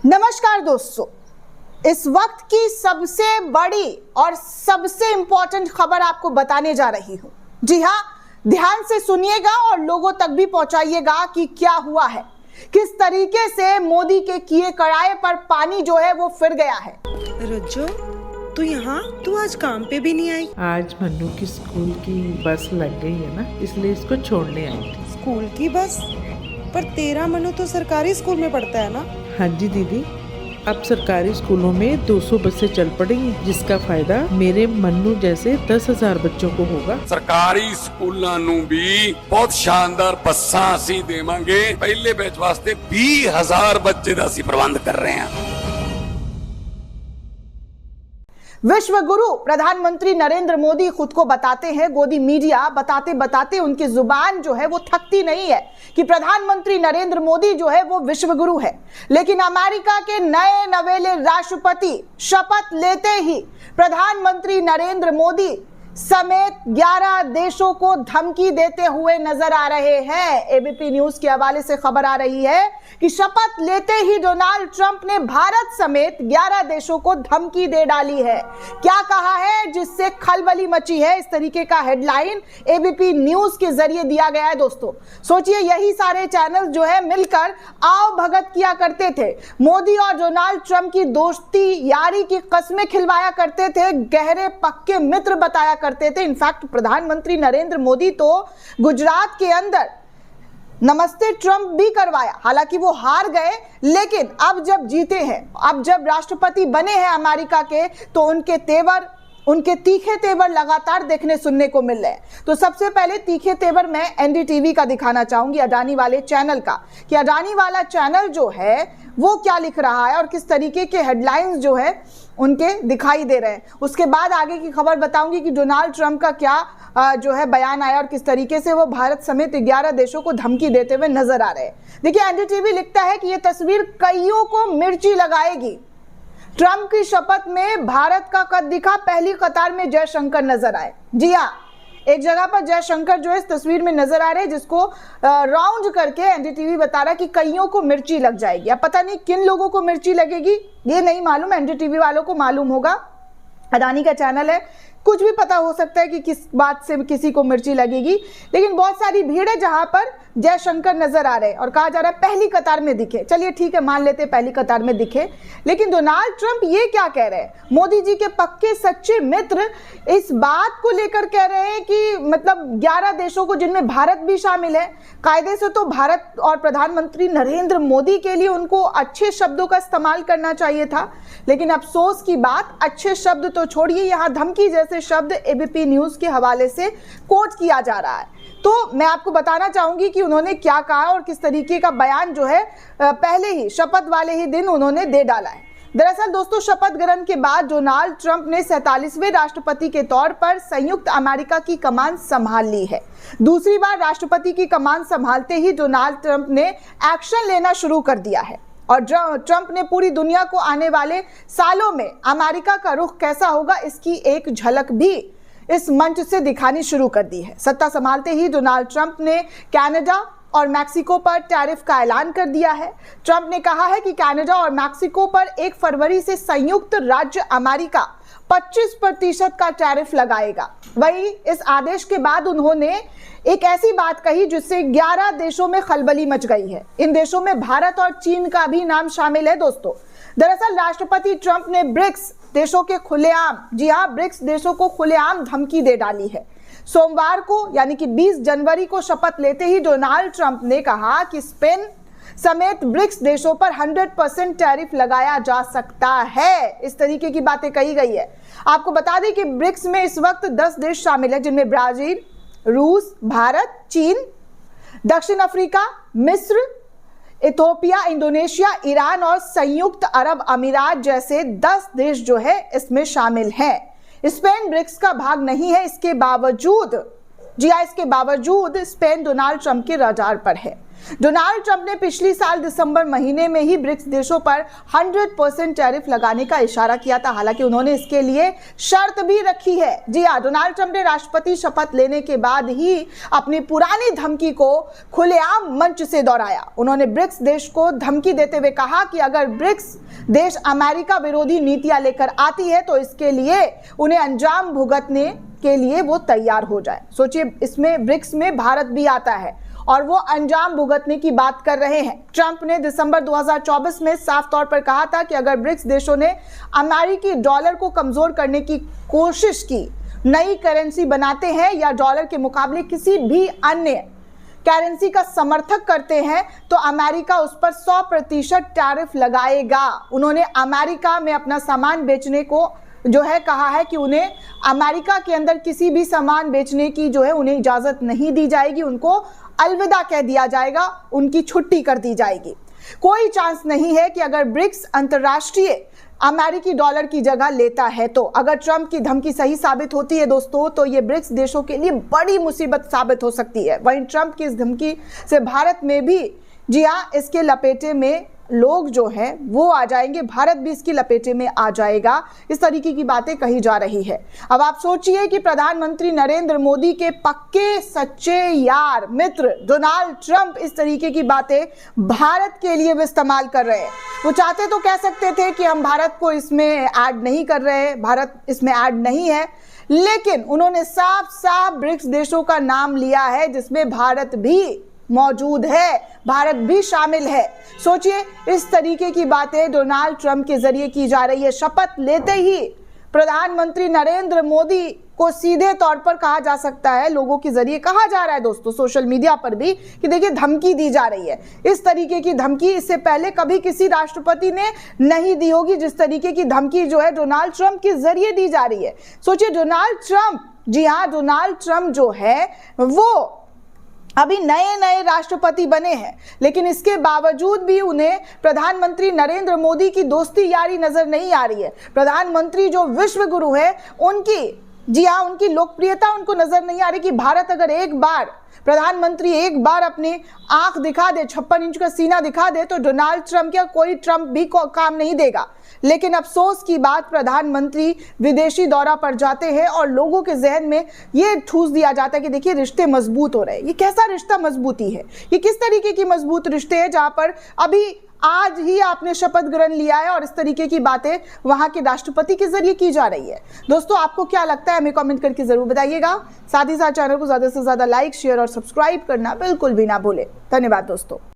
नमस्कार दोस्तों, इस वक्त की सबसे बड़ी और सबसे इंपॉर्टेंट खबर आपको बताने जा रही हूं। जी हां, ध्यान से सुनिएगा और लोगों तक भी पहुंचाइएगा कि क्या हुआ है, किस तरीके से मोदी के किए कराए पर पानी जो है वो फिर गया है। रज्जो, तू आज काम पे भी नहीं आई? आज मन्नू की स्कूल की बस लग गई है ना, इसलिए इसको छोड़ने आई थी। स्कूल की बस? पर तेरा मन्नू तो सरकारी स्कूल में पढ़ता है ना? हाँ जी दीदी, अब सरकारी स्कूलों में 200 बसें चल पड़ेंगी, जिसका फायदा मेरे मन्नू जैसे 10,000 बच्चों को होगा। सरकारी स्कूलों ਨੂੰ भी बहुत शानदार बसां ਅਸੀਂ ਦੇਵਾਂਗੇ। पहले बैच वास्ते 20,000 बच्चे ਦਾ ਅਸੀਂ प्रबंध कर रहे हैं। विश्व गुरु प्रधानमंत्री नरेंद्र मोदी खुद को बताते हैं, गोदी मीडिया बताते बताते उनकी जुबान जो है वो थकती नहीं है कि प्रधानमंत्री नरेंद्र मोदी जो है वो विश्व गुरु है। लेकिन अमेरिका के नए नवेले राष्ट्रपति शपथ लेते ही प्रधानमंत्री नरेंद्र मोदी समेत 11 देशों को धमकी देते हुए नजर आ रहे हैं। एबीपी न्यूज के हवाले से खबर आ रही है कि शपथ लेते ही डोनाल्ड ट्रंप ने भारत समेत 11 देशों को धमकी दे डाली है। क्या कहा है जिससे खलबली मची है, इस तरीके का हेडलाइन एबीपी न्यूज के जरिए दिया गया है। दोस्तों सोचिए, यही सारे चैनल जो है मिलकर आओ भगत किया करते थे, मोदी और डोनाल्ड ट्रंप की दोस्ती यारी की कस्में खिलवाया करते थे, गहरे पक्के मित्र बताया करते थे। इनफैक्ट प्रधानमंत्री नरेंद्र मोदी तो गुजरात के अंदर नमस्ते ट्रंप भी करवाया। हालांकि वो हार गए, लेकिन अब जब जीते हैं, अब जब राष्ट्रपति बने हैं अमेरिका के, तो उनके तीखे तेवर लगातार देखने सुनने को मिल रहे हैं। तो सबसे पहले तीखे तेवर मैं एनडीटीवी का दिखाना चाहूंगी, अडानी वाले चैनल का, कि अडानी वाला चैनल जो है वो क्या लिख रहा है और किस तरीके के हेडलाइंस जो है उनके दिखाई दे रहे हैं। उसके बाद आगे की खबर बताऊंगी कि डोनाल्ड ट्रंप का क्या जो है बयान आया और किस तरीके से वो भारत समेत 11 देशों को धमकी देते हुए नजर आ रहे हैं। देखिए, एनडीटीवी लिखता है कि यह तस्वीर कईयों को मिर्ची लगाएगी। ट्रंप की शपथ में भारत का कद दिखा, पहली कतार में जयशंकर नजर आए। जी हाँ, एक जगह पर जयशंकर जो है इस तस्वीर में नजर आ रहे हैं, जिसको राउंड करके एनडीटीवी बता रहा है कि कईयों को मिर्ची लग जाएगी। अब पता नहीं किन लोगों को मिर्ची लगेगी, ये नहीं मालूम, एनडीटीवी वालों को मालूम होगा। अडानी का चैनल है, कुछ भी पता हो सकता है कि किस बात से किसी को मिर्ची लगेगी। लेकिन बहुत सारी भीड़ है जहां पर जयशंकर नजर आ रहे हैं और कहा जा रहा है पहली कतार में दिखे। चलिए ठीक है, मान लेते हैं पहली कतार में दिखे। लेकिन डोनाल्ड ट्रंप ये क्या कह रहे हैं, मोदी जी के पक्के सच्चे मित्र इस बात को लेकर कह रहे हैं कि मतलब 11 देशों को, जिनमें भारत भी शामिल है, कायदे से तो भारत और प्रधानमंत्री नरेंद्र मोदी के लिए उनको अच्छे शब्दों का इस्तेमाल करना चाहिए था। लेकिन अफसोस की बात, अच्छे शब्द तो छोड़िए, यहाँ धमकी जैसे शब्द एबीपी न्यूज के हवाले से कोट किया जा रहा है। तो मैं आपको बताना चाहूंगी कि उन्होंने क्या कहा और किस तरीके का बयान जो है पहले ही शपथ वाले ही दिन उन्होंने दे डाला है। दरअसल दोस्तों, शपथ ग्रहण के बाद डोनाल्ड ट्रंप ने 47वें राष्ट्रपति के तौर पर संयुक्त अमेरिका की कमान संभाल ली है। दूसरी बार राष्ट्रपति की कमान संभालते ही डोनाल्ड ट्रंप ने एक्शन लेना शुरू कर दिया है और ट्रंप ने पूरी दुनिया को आने वाले सालों में अमेरिका का रुख कैसा होगा इसकी एक झलक भी इस मंच से दिखानी शुरू कर दी है। सत्ता संभालते ही डोनाल्ड ट्रंप ने कनाडा और मैक्सिको पर टैरिफ का ऐलान कर दिया है। ट्रंप ने कहा है कि कनाडा और मैक्सिको पर 1 फरवरी से संयुक्त राज्य अमेरिका 25% का टैरिफ लगाएगा। वहीं इस आदेश के बाद उन्होंने एक ऐसी बात कही जिससे 11 देशों में खलबली मच गई है। इन देशों में भारत और चीन का भी नाम शामिल है। दोस्तों दरअसल राष्ट्रपति ट्रंप ने ब्रिक्स देशों के खुलेआम, जी हाँ, ब्रिक्स देशों को खुलेआम धमकी दे डाली है। सोमवार को यानी कि 20 जनवरी को शपथ लेते ही डोनाल्ड ट्रंप ने कहा कि स्पेन समेत ब्रिक्स देशों पर 100% टैरिफ लगाया जा सकता है। इस तरीके की बातें कही गई है। आपको बता दें कि ब्रिक्स में इस वक्त 10 देश शामिल है, जिनमें ब्राजील, रूस, भारत, चीन, दक्षिण अफ्रीका, मिस्र, इथियोपिया, इंडोनेशिया, ईरान और संयुक्त अरब अमीरात जैसे 10 देश जो है इसमें शामिल हैं। स्पेन ब्रिक्स का भाग नहीं है, इसके बावजूद, जी हाँ, इसके बावजूद स्पेन डोनाल्ड ट्रंप के रडार पर है। डोनाल्ड ट्रंप ने पिछली साल दिसंबर महीने में ही ब्रिक्स देशों पर 100% टैरिफ लगाने का इशारा किया था। हालांकि उन्होंने इसके लिए शर्त भी रखी है। जी हाँ, डोनाल्ड ट्रंप ने राष्ट्रपति शपथ लेने के बाद ही अपनी पुरानी धमकी को खुलेआम मंच से दोहराया। उन्होंने ब्रिक्स देश को धमकी देते हुए कहा कि अगर ब्रिक्स देश अमेरिका विरोधी नीतियां लेकर आती है तो इसके लिए उन्हें अंजाम भुगतने के लिए वो तैयार हो जाए। सोचिए, इसमें ब्रिक्स में भारत भी आता है और वो अंजाम भुगतने की बात कर रहे हैं। ट्रंप ने दिसंबर 2024 में साफ तौर पर कहा था कि अगर ब्रिक्स देशों ने अमेरिकी डॉलर को कमजोर करने की कोशिश की, नई करेंसी बनाते हैं या डॉलर के मुकाबले किसी भी अन्य करेंसी का समर्थक करते हैं तो अमेरिका उस पर 100% टैरिफ लगाएगा। उन्होंने अमेरिका में अपना सामान बेचने को जो है कहा है कि उन्हें अमेरिका के अंदर किसी भी सामान बेचने की जो है उन्हें इजाजत नहीं दी जाएगी, उनको अलविदा कह दिया जाएगा, उनकी छुट्टी कर दी जाएगी। कोई चांस नहीं है कि अगर ब्रिक्स अंतर्राष्ट्रीय अमेरिकी डॉलर की जगह लेता है तो। अगर ट्रंप की धमकी सही साबित होती है दोस्तों, तो ये ब्रिक्स देशों के लिए बड़ी मुसीबत साबित हो सकती है। वहीं ट्रंप की इस धमकी से भारत में भी, जी हाँ, इसके लपेटे में लोग जो हैं वो आ जाएंगे, भारत भी इसकी लपेटे में आ जाएगा। इस तरीके की बातें कही जा रही है। अब आप सोचिए कि प्रधानमंत्री नरेंद्र मोदी के पक्के सच्चे यार मित्र डोनाल्ड ट्रंप इस तरीके की बातें भारत के लिए भी इस्तेमाल कर रहे हैं। वो चाहते तो कह सकते थे कि हम भारत को इसमें ऐड नहीं कर रहे, भारत इसमें ऐड नहीं है, लेकिन उन्होंने साफ साफ ब्रिक्स देशों का नाम लिया है जिसमें भारत भी मौजूद है, भारत भी शामिल है। सोचिए, इस तरीके की बातें डोनाल्ड ट्रंप के जरिए की जा रही है। शपथ लेते ही प्रधानमंत्री नरेंद्र मोदी को सीधे तौर पर कहा जा सकता है, लोगों के जरिए कहा जा रहा है दोस्तों, सोशल मीडिया पर भी, कि देखिए धमकी दी जा रही है। इस तरीके की धमकी इससे पहले कभी किसी राष्ट्रपति ने नहीं दी होगी, जिस तरीके की धमकी जो है डोनाल्ड ट्रंप के जरिए दी जा रही है। सोचिए, डोनाल्ड ट्रंप, जी हाँ, डोनाल्ड ट्रंप जो है वो अभी नए नए राष्ट्रपति बने हैं, लेकिन इसके बावजूद भी उन्हें प्रधानमंत्री नरेंद्र मोदी की दोस्ती यारी नजर नहीं आ रही है। प्रधानमंत्री जो विश्व गुरु है उनकी, जी हाँ, उनकी लोकप्रियता उनको नजर नहीं आ रही कि भारत अगर एक बार, प्रधानमंत्री एक बार अपनी आंख दिखा दे, 56 इंच का सीना दिखा दे, तो डोनाल्ड ट्रंप या कोई ट्रंप भी काम नहीं देगा। लेकिन अफसोस की बात, प्रधानमंत्री विदेशी दौरा पर जाते हैं और लोगों के जहन में ये ठूस दिया जाता है कि देखिए रिश्ते मजबूत हो रहे हैं। ये कैसा रिश्ता मजबूती है? ये किस तरीके की मजबूत रिश्ते हैं जहां पर अभी आज ही आपने शपथ ग्रहण लिया है और इस तरीके की बातें वहां के राष्ट्रपति के जरिए की जा रही है। दोस्तों, आपको क्या लगता है हमें कमेंट करके जरूर बताइएगा। साथ ही साथ चैनल को ज्यादा से ज्यादा लाइक, शेयर और सब्सक्राइब करना बिल्कुल भी ना भूलें। धन्यवाद दोस्तों।